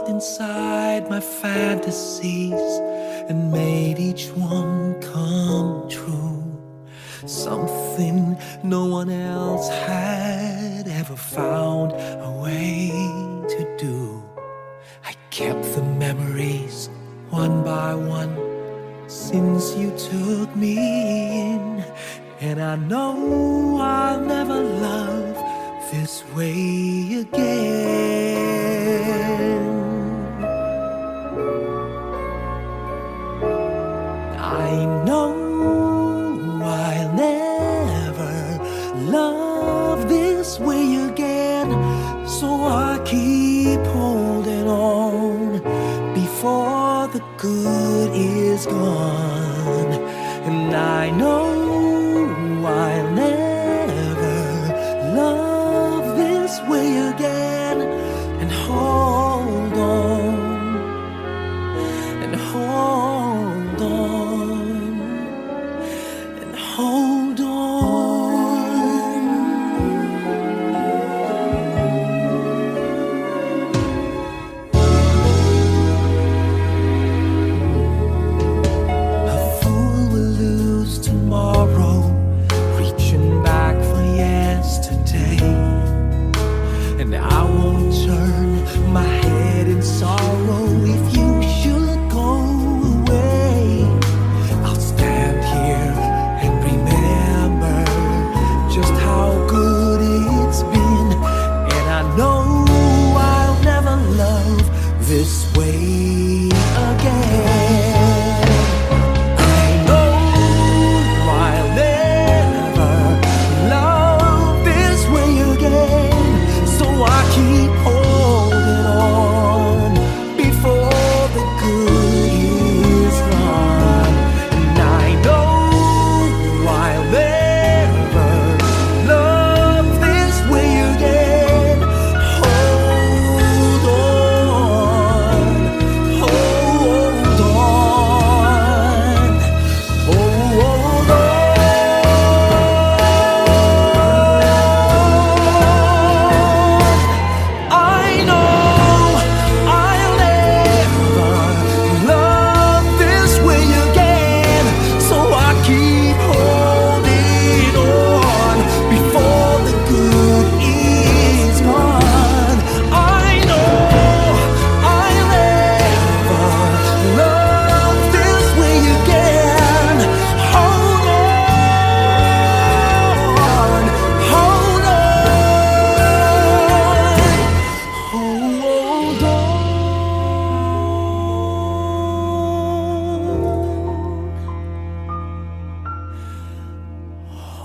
looked inside my fantasies and made each one come true. Something no one else had ever found a way to do. I kept the memories one by one since you took me in, and I know I'll never love this way again. I know I'll never love this way again, so I keep holding on before the good is gone. And I know I'll never love this way again, and hold on, and hold on, and hold on. A fool will lose tomorrow, reaching back for yesterday. And I won't turn my head in sorrow if you should go away. I'll stand here and remember just how good it's been, and I know I'll never love this way again. I know I'll never love this way again, so I keep holding on before the good is gone. And I know I'll never love this way again. Hold on, hold on, hold on. I know I'll never love this way again, so I keep holding on before the good is gone. I know I'll never love this way again. Hold on, hold on, hold on.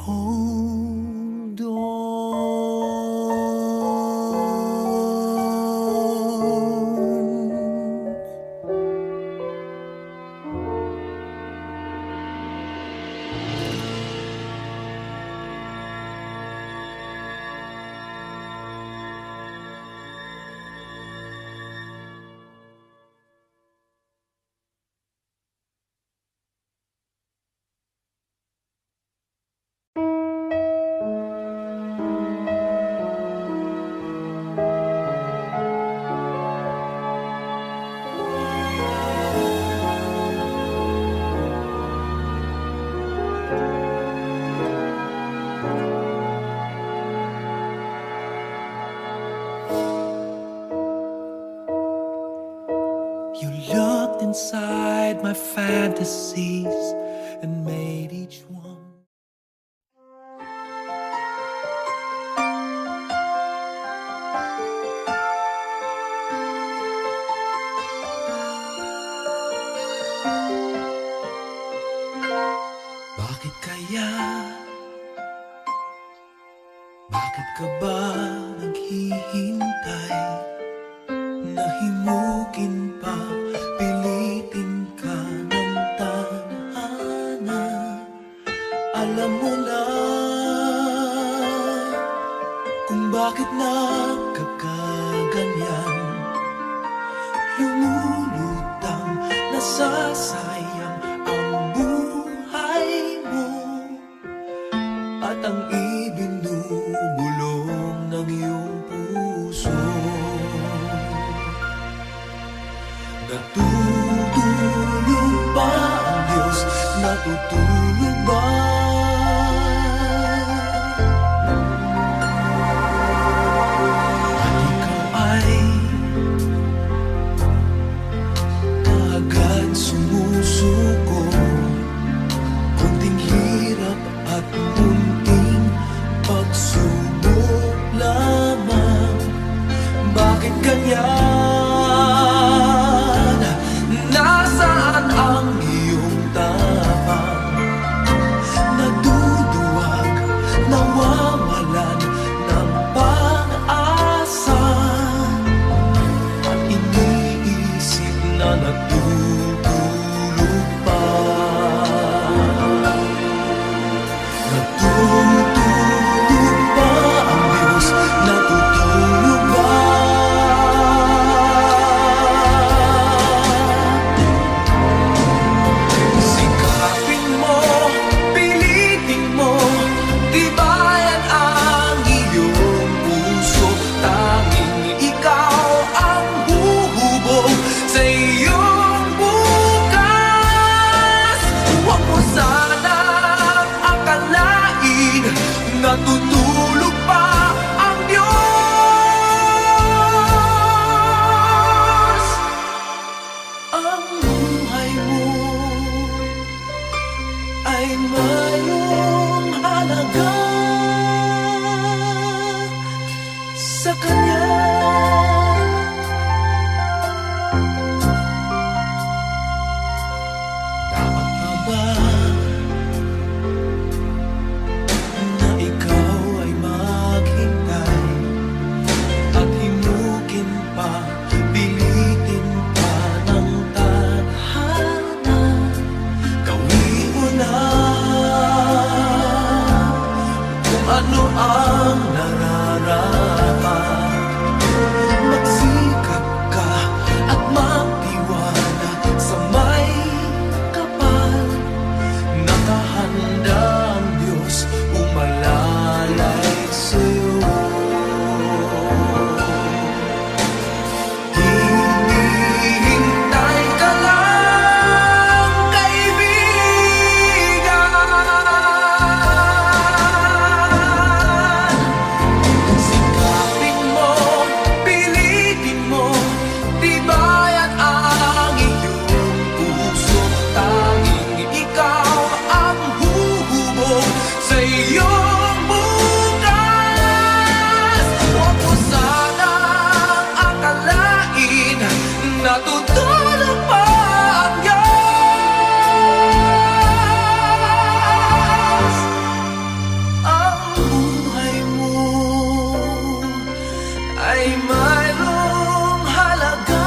Hold on. You looked inside my fantasies and made each one. Bakit kaya? Bakit ka ba naghihintay? Nahimukin pa, pilitin ka ng tadhana. Alam mo na kung bakit nagkakaganyan. Lumulutang, nasasayang ang buhay mo, at ang ibinubulong ng iyong puso. mo lamang. Bakit ganyan? Nasaan ang iyong tapang? Naduduwag, nawawalan ng pag-asa, at iniisip na natutulog pa. Natutulog ba ang Diyos? Natutulog ba? Sikapin mo, pilitin mo, tibayan ang iyong puso. Tanging ikaw ang huhubog sa iyong bukas. Huwag mo sanang akalain natutulog pa ang Diyos. Ang buhay mo ay mayroong halaga sa Kanya. Dapat pa ba na ikaw ay maghintay at himukin pa, pilitin pa ng tadhana? Gawin mo na kung ano ang nararapat. Magsikap ka at magtiwala sa may kapal. Nakahanda ang Diyos umalalay sa'yo. Hinihintay ka lang, kaibigan. Sikapin mo, pilitin mo, tibayan ang iyong puso. Tanging ikaw ang huhubog sa iyong bukas. Huwag mo sanang akalain natutulog pa ang Diyos. Ang buhay mo ay mayroong halaga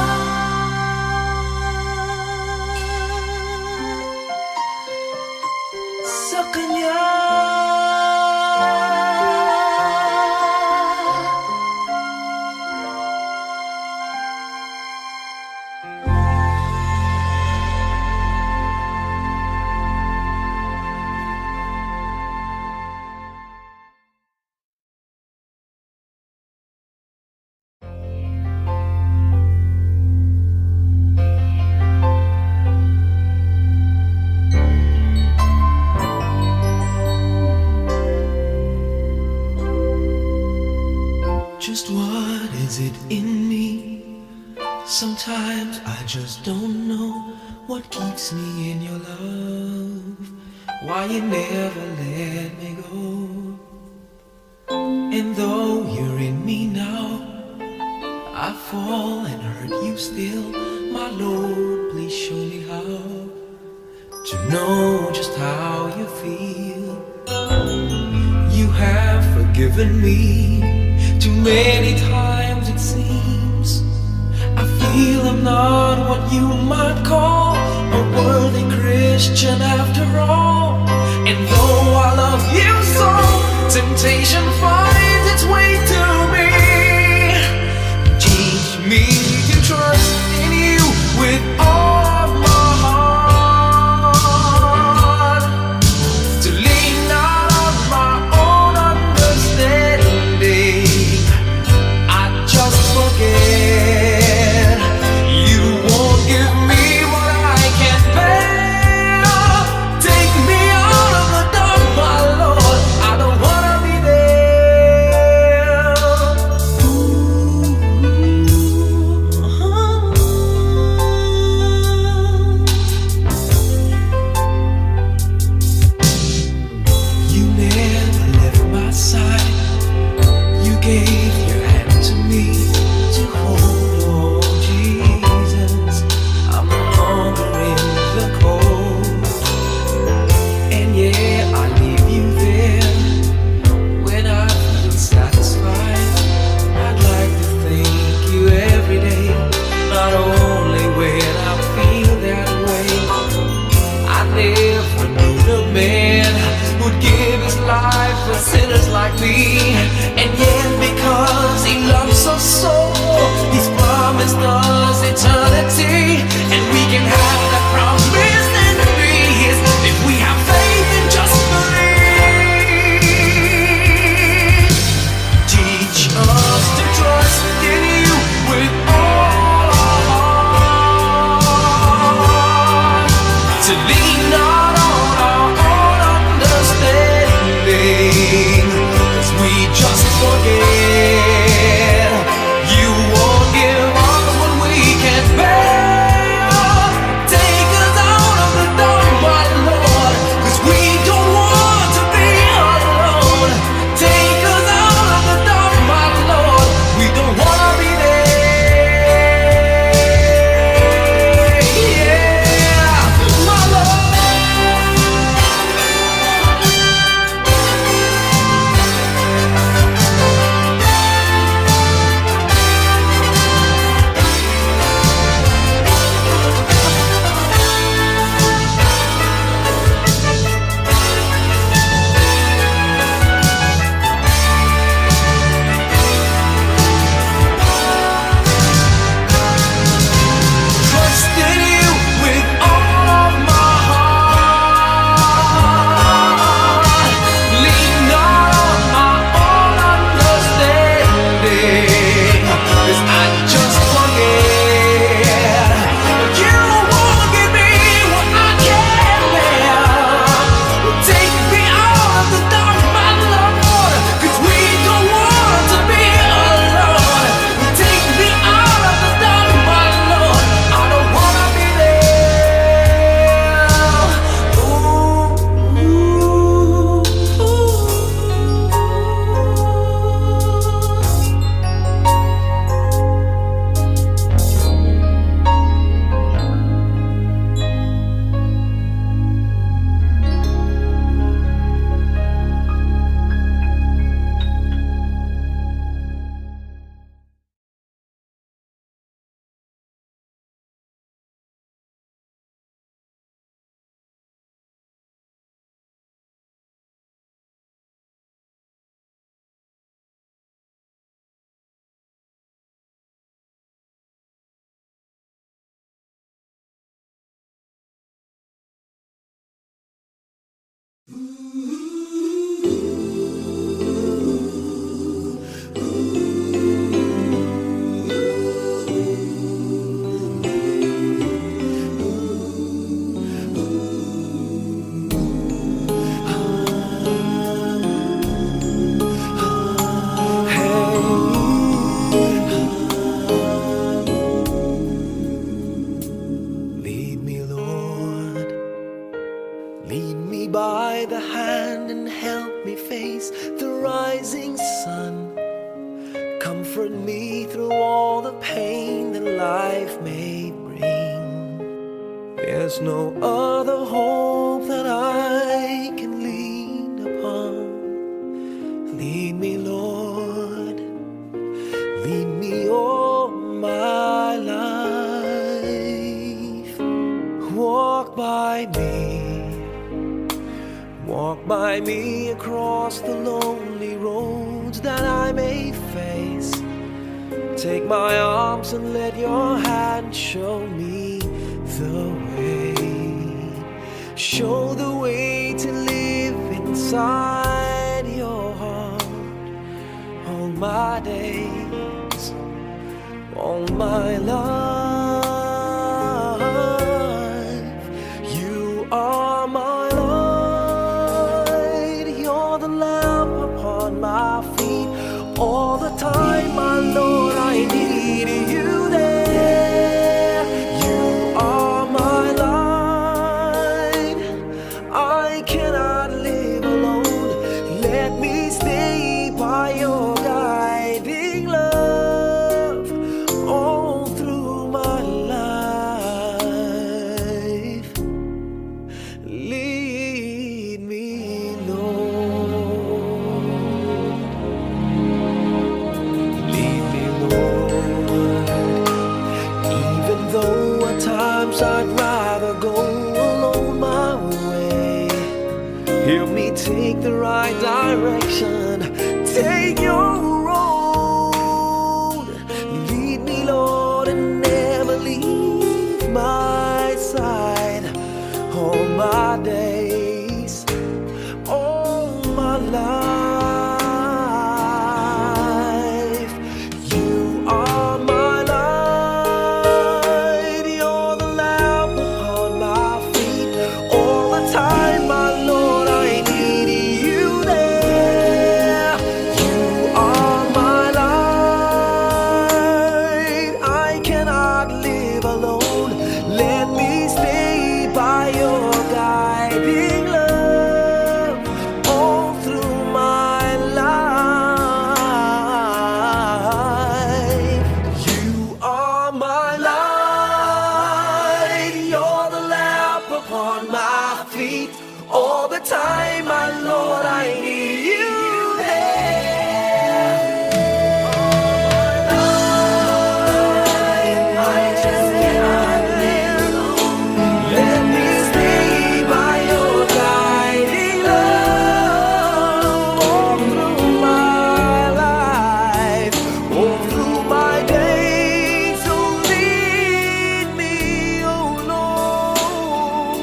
sa Kanya. Just what is it in me? Sometimes I just don't know what keeps me in your love. Why you never let me go. And though you're in me now, I fall and hurt you still. My Lord, please show me how to know just how you feel. You have forgiven me too many times, it seems. I feel I'm not what you might call a worthy Christian after all. And though I love you so, temptation finds its way to me. Teach me to trust in you with all of my heart, to lean not on my own understanding. I just forget you won't give me what I can't bear. Take me out of the dark, my Lord. I don't wanna be there. And yet because He loves us so, He's promised us eternity. And we can have that promise and be His if we have faith and just believe. Teach us to trust in You with all our heart, to lean not on our own understanding, 'cause we just forget You won't give us what we can't bear. Take us out of the dark, my Lord, 'cause we don't want to be alone. Take us out of the dark, my Lord, we don't want to be there. Yeah, my Lord. Trust in You with all of my heart. Lean not on my own understanding, 'cause I just forget You won't give me what I can't bear. Take me out of the dark, my Lord, 'cause we don't want to be alone. Take me out of the dark, my Lord, I don't wanna be there. Ooh, lead me, Lord. Lead me by the hand and help me face the rising sun. Comfort me through all the pain that life may bring. There's no other hope that I can lean upon. Lead me, Lord. Lead me all my life. Walk by me. Walk by me across the lonely roads that I may face. Take my arms and let Your hand show me the way. Show the way to live inside Your heart all my days, all my life. You are my light, You're the lamp upon my feet. All the time, my Lord, I need You there. You are my light, I cannot live alone. Let me stay by Your guiding love all through my life. Lead me, Lord. Lead me, Lord. Even though at times I'd rather go alone my way, help me take the right direction. take your road. Lead me, Lord, and never leave my side. All my days, all my life, you are my light. You're the lamp upon my feet. All the time, my Lord, I need you there. You are my light. I cannot live alone. Let me stay by your guiding love all through my life. You are my light. You're the lamp upon my feet. All the time, my Lord, I need you there. I just cannot live alone. Let me stay by your guiding love all through my life, all through my days. So lead me, oh Lord.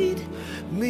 Lead me.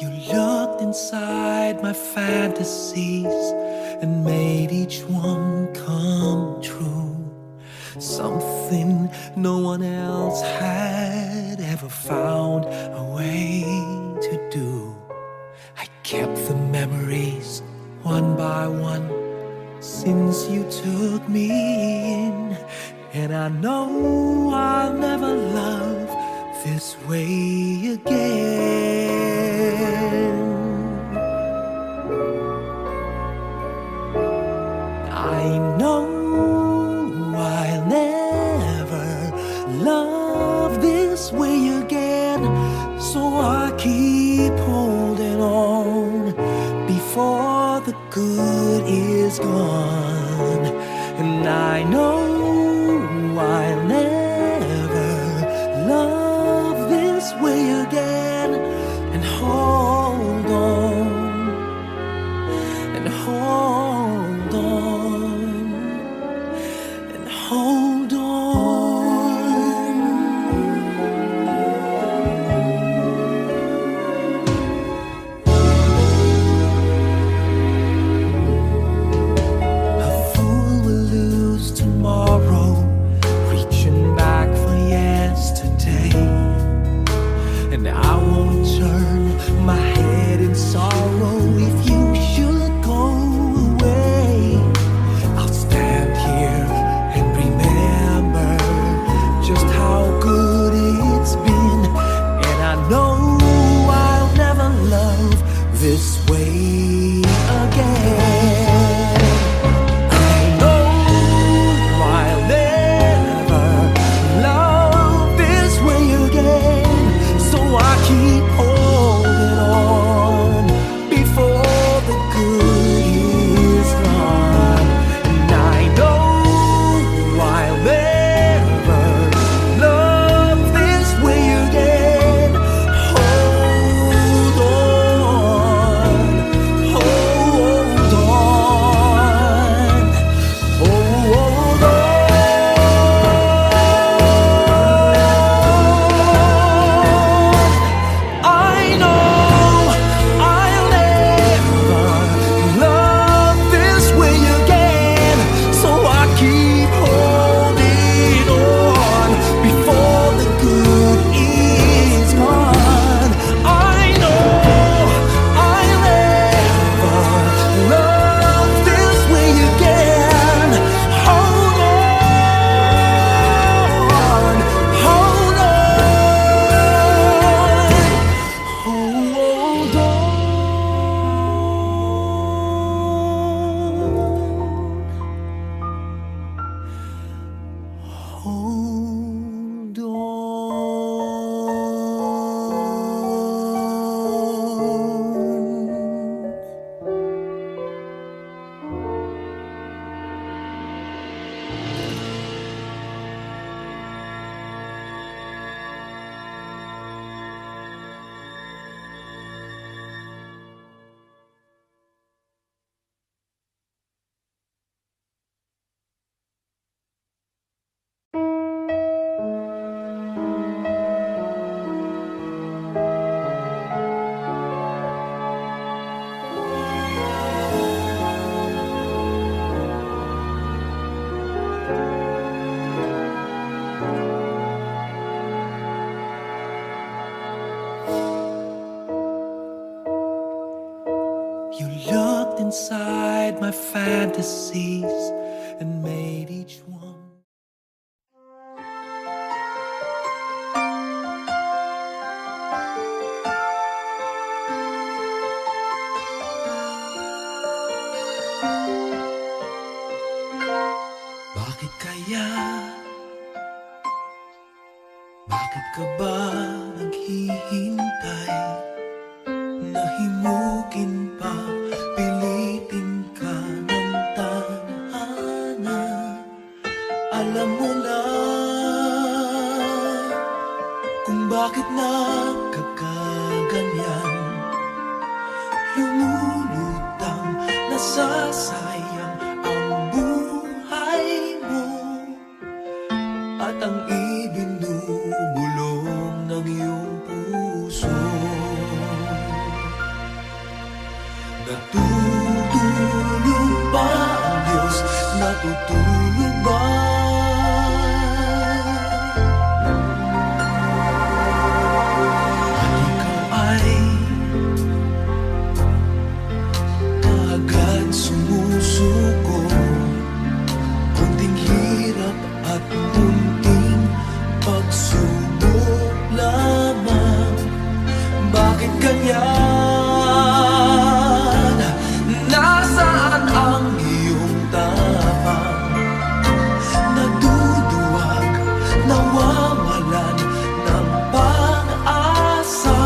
You looked inside my fantasies and made each one come true. Something no one else had ever found a way to do. I kept the memories one by one since you took me in, and I know I'll never love this way again. I know I'll never love this way again, so I keep holding on before the good is gone. And I know I'll never love this way again, and hold on, and hold on, and hold on. A fool will lose tomorrow, reaching back for yesterday. And I won't turn my head in sorrow if you should go away. I'll stand here and remember just how good it's been, and I know I'll never love this way again. I know I'll never love this way again, so I keep holding on before the good is gone. And I know I'll never love this way again. Hold on, hold on. locked inside my fantasies and made each one. Bakit kaya? Bakit ka ba naghihintay? Nahimukin pa, pilitin ka ng tadhana. Alam mo na kung bakit nagkakaganyan. Lumulutang, nasasayang ang buhay mo at ang ibinubulong ng iyong puso. Natutulog ba ang Diyos? Natutulog ba? At ikaw ay kaagad sumusuko. Kunting hirap at munting pagsubok lamang. Bakit ganyan? Nasaan ang iyong tapang? Naduduwag, nawawalan ng pag-asa.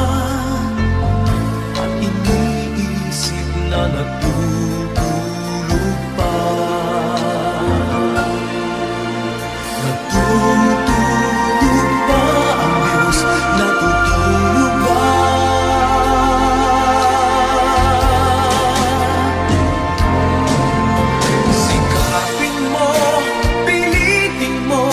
At iniisip na natutulog pa. Natutulog ba ang Diyos? Natutulog ba? Sikapin mo, pilitin mo,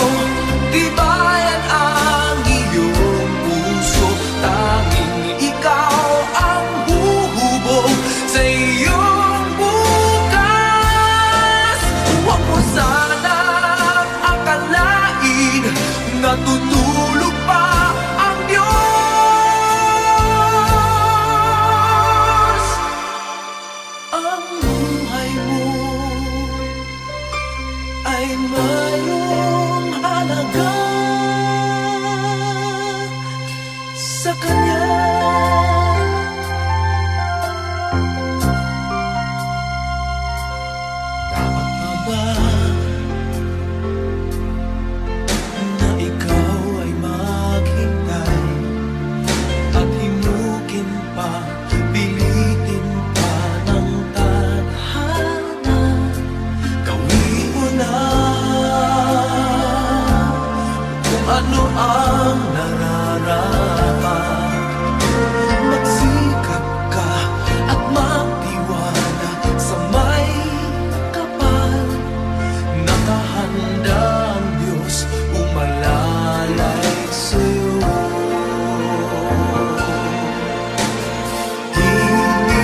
tibayan ang iyong puso. Tanging ikaw ang huhubog sa iyong bukas. Huwag mo sanang akalain natutulog pa ang Diyos. Ang buhay mo ay mayroong halaga sa Kanya. Dapat pa ba na ikaw ay maghintay at himukin pa, pilitin pa ng tadhana? Gawin mo na kung ano ang nararapat. Magsikap ka at magtiwala sa may kapal. Nakahanda ang Diyos umalalay sa'yo.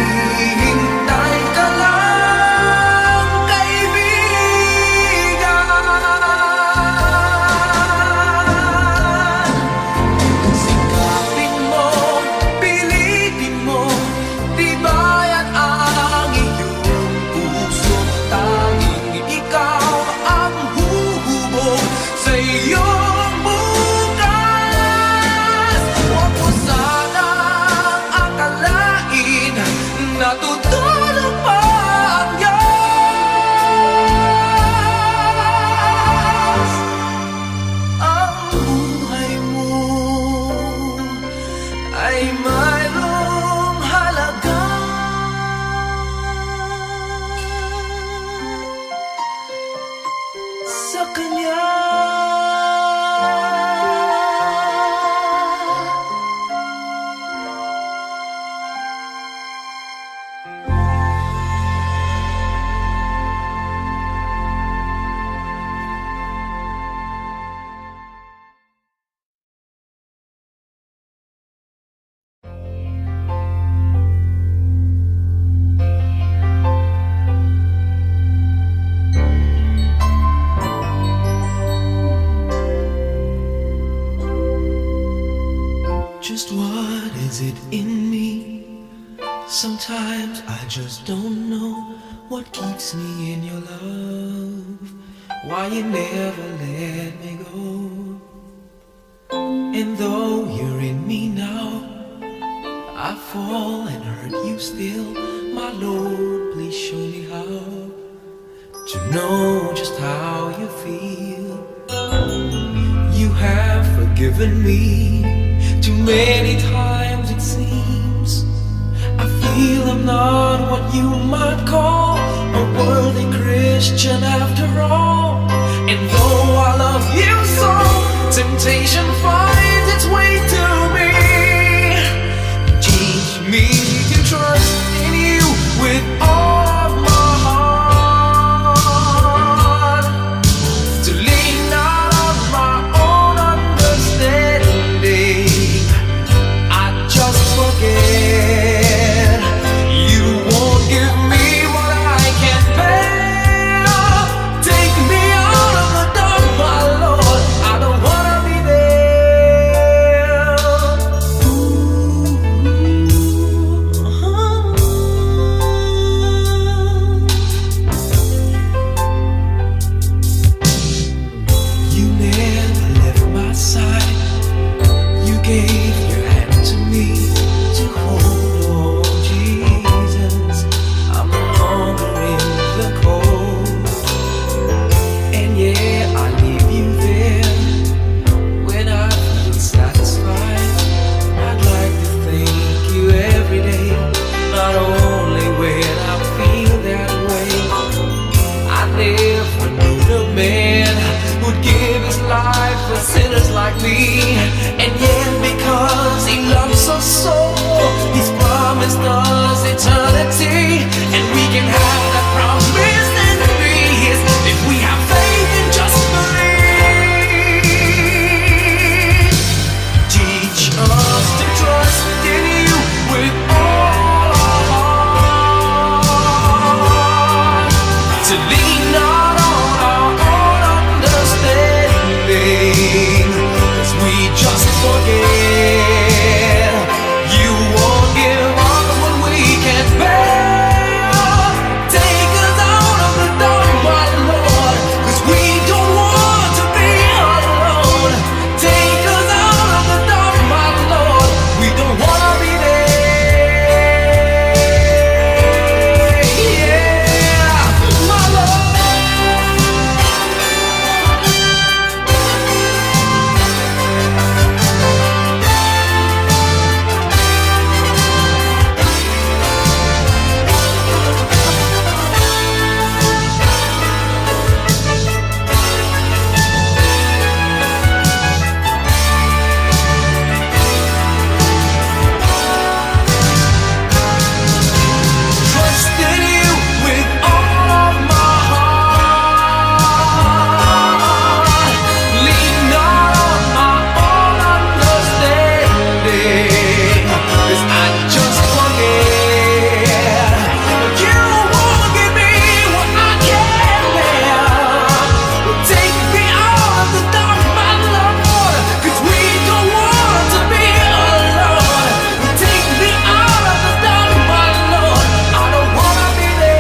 Hinihintay ka lang, kaibigan. Sikapin mo, pilitin mo, tibayan ang iyong puso. Tanging ikaw ang huhubog sa iyong bukas. Huwag mo sanang akalain natutulog pa ang Diyos. Ang buhay mo ay mayroong halaga sa Kanya. Just what is it in me Sometimes I just don't know what keeps me in your love, why you never let me go. And though you're in me now, I fall and hurt you still. My Lord, please show me how to know just how you feel. You have forgiven me too many times it seems. I feel I'm not what you might call a worthy Christian after all. And though I love you so, temptation finds its way to me. Teach me to trust in you with all of my heart, to lean not on my own understanding. I just forget you won't give me what I can't bear. Take me out of the dark, my Lord, I don't wanna be there. You never left my side. You gave your hand to me to hold. Oh Jesus, I'm no longer in the cold. And yeah, I leave you there when I feel satisfied. I'd like to thank you every day, not only when I feel that way. I never knew the man who'd give his life for sinners like me. And yet because he loves us so, he's promised us eternity. And we can have that promise and be his if we have faith and just believe. Teach us to trust in you with all our heart, to lean not on our own understanding, 'cause we just forget you won't give us what we can't bear. Take us out of the dark, my Lord, 'cause we don't want to be alone. Take us out of the dark, my Lord, we don't wanna be there. Yeah, my Lord. Trust in you with all of my heart. Lean not on my own understanding, 'cause I just forget you won't give me what I can't bear. Take me out of the dark, my Lord, 'cause we don't want to be alone. Take me out of the dark, my Lord, I don't wanna be there.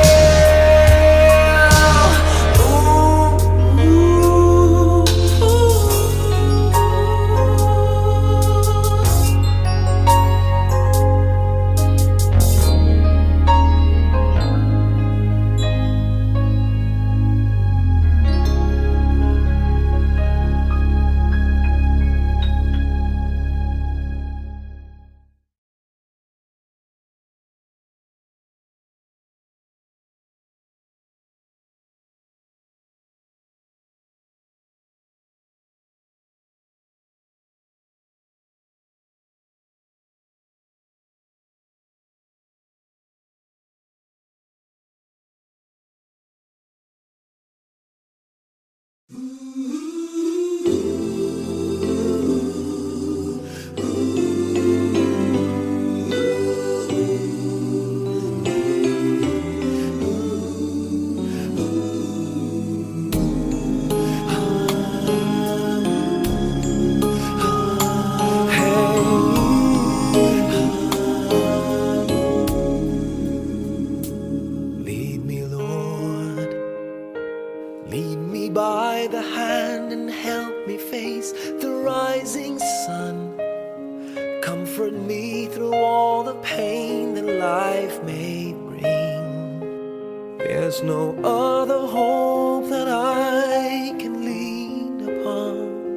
There's no other hope that I can lean upon.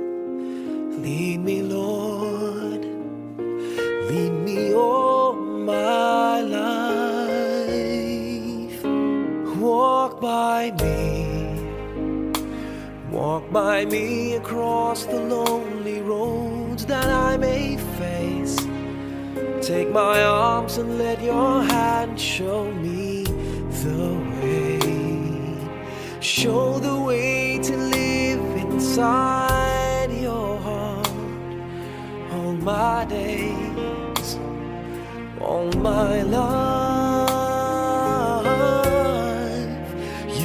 Lead me, Lord, lead me all my life. Walk by me across the lonely roads that I may face. Take my arms and let your hand show me the way. Show the way to live inside your heart all my days, all my life.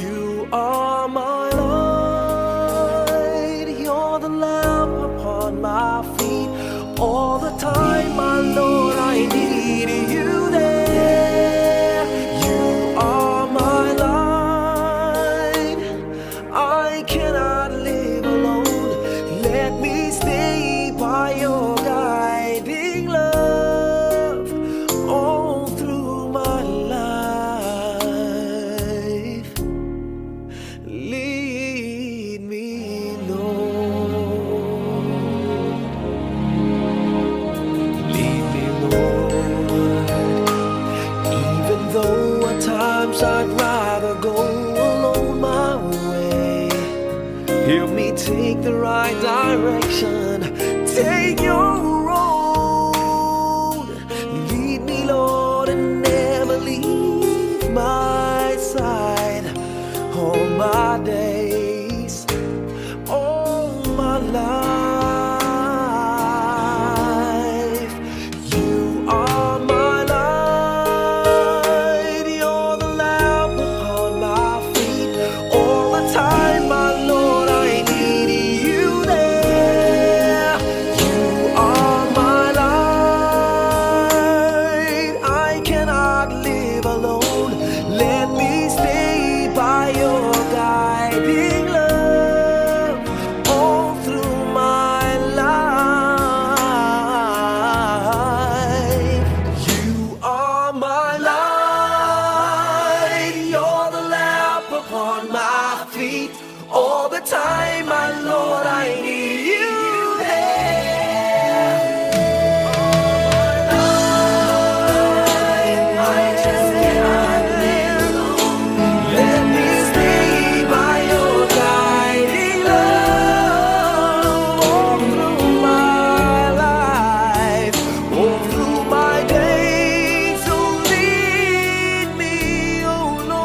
You are my light, you're the lamp upon my feet. All the time, my Lord, I need you there. You are my light, I cannot live alone. Let me stay by your guiding love all through my life. Lead me, Lord. Lead me, Lord. Even though at times I'd rather go alone my way, help me take the right direction. Take your road. Lead me, Lord, and never leave my side. All my days, all my life. You are my light, you're the lamp upon my feet. All the time, my Lord, I need you there. You are my light, I cannot live alone. Let me stay by your guiding love all through my life. You are my light, you're the lamp upon my feet. All the time, my Lord, I need you there. I just cannot live alone. Let me stay by your guiding love all through my life, all through my days. So lead me, oh Lord.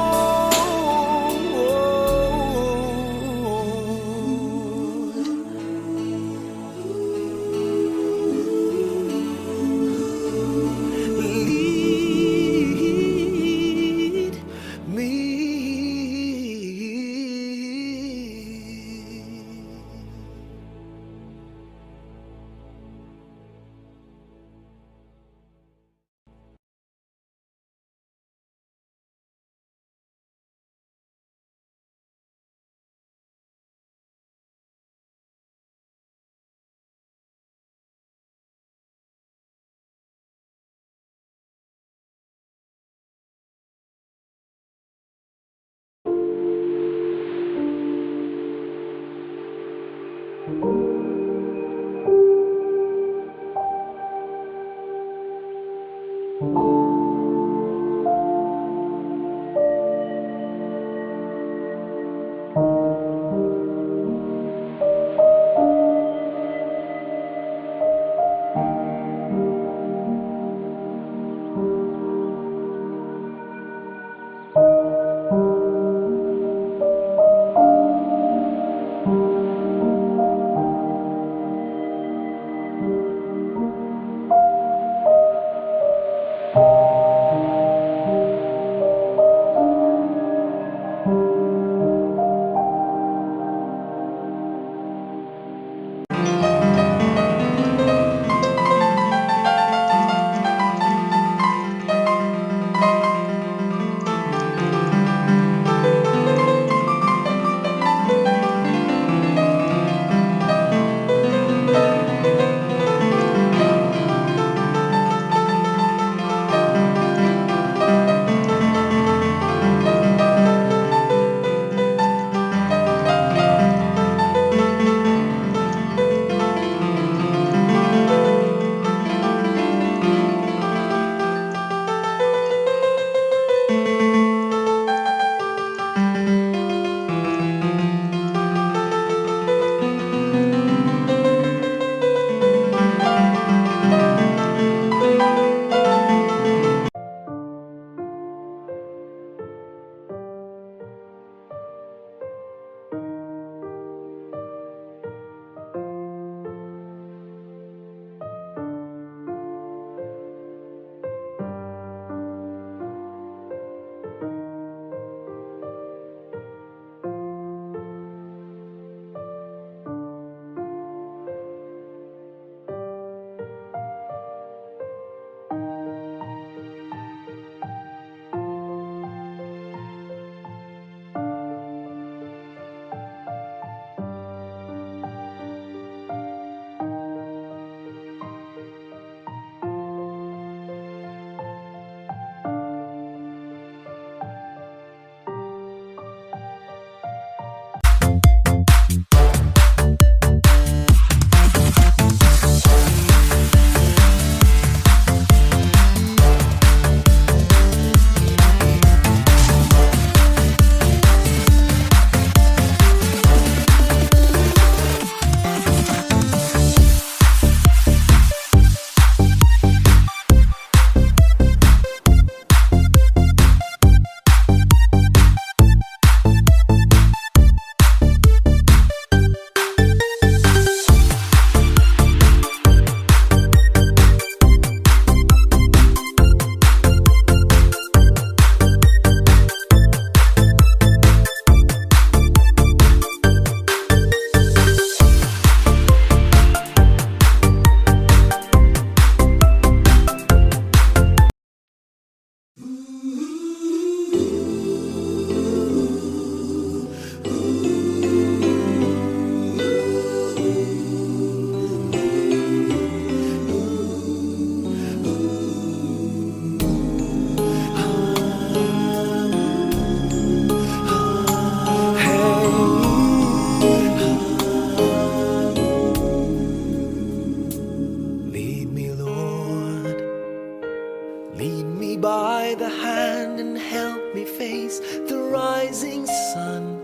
Lead me by the hand and help me face the rising sun.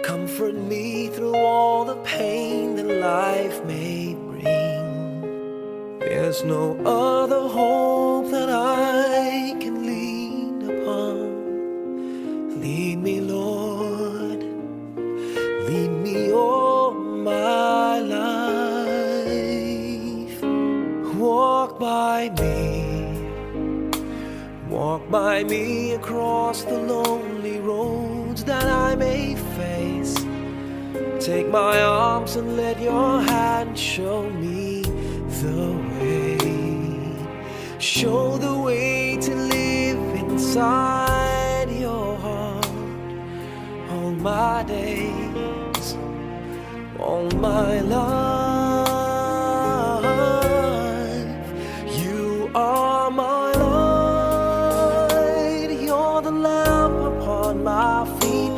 Comfort me through all the pain that life may bring. There's no other hope that I can lean upon. Lead me, Lord, lead me all my life. Walk by me across the lonely roads that I may face. Take my arms and let your hand show me the way. Show the way to live inside your heart all my days, all my life. You are my light, you're the lamp upon my feet.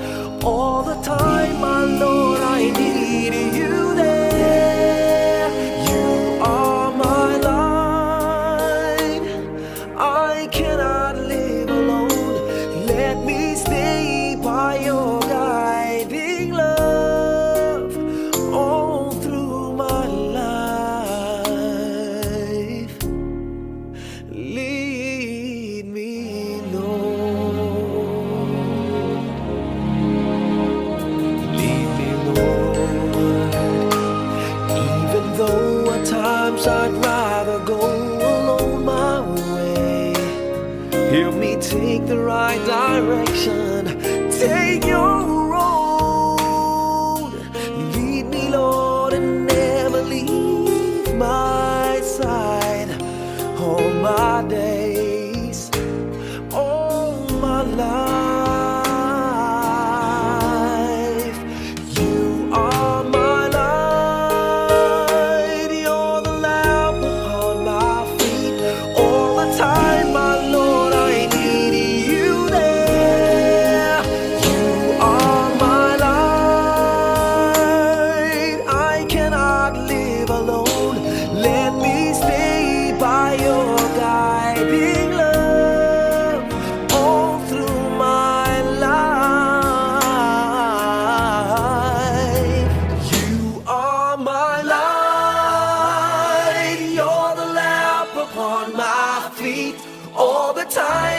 All the time, my Lord, I need you there. You are my light, I cannot live alone. Let me stay by your guiding love all through my life. Lead me, Lord. Lead me, Lord. Even though at times I'd rather go alone my way, help me take the right direction. Take your road. Lead me, Lord, and never leave my side. All my days, all my life. You are my light, you're the lamp upon my feet. All the time, my Lord, I need you there. You are my light, I cannot live alone. Let me stay by your guiding love all through my life. You are my light, you're the lamp upon my feet. All the time,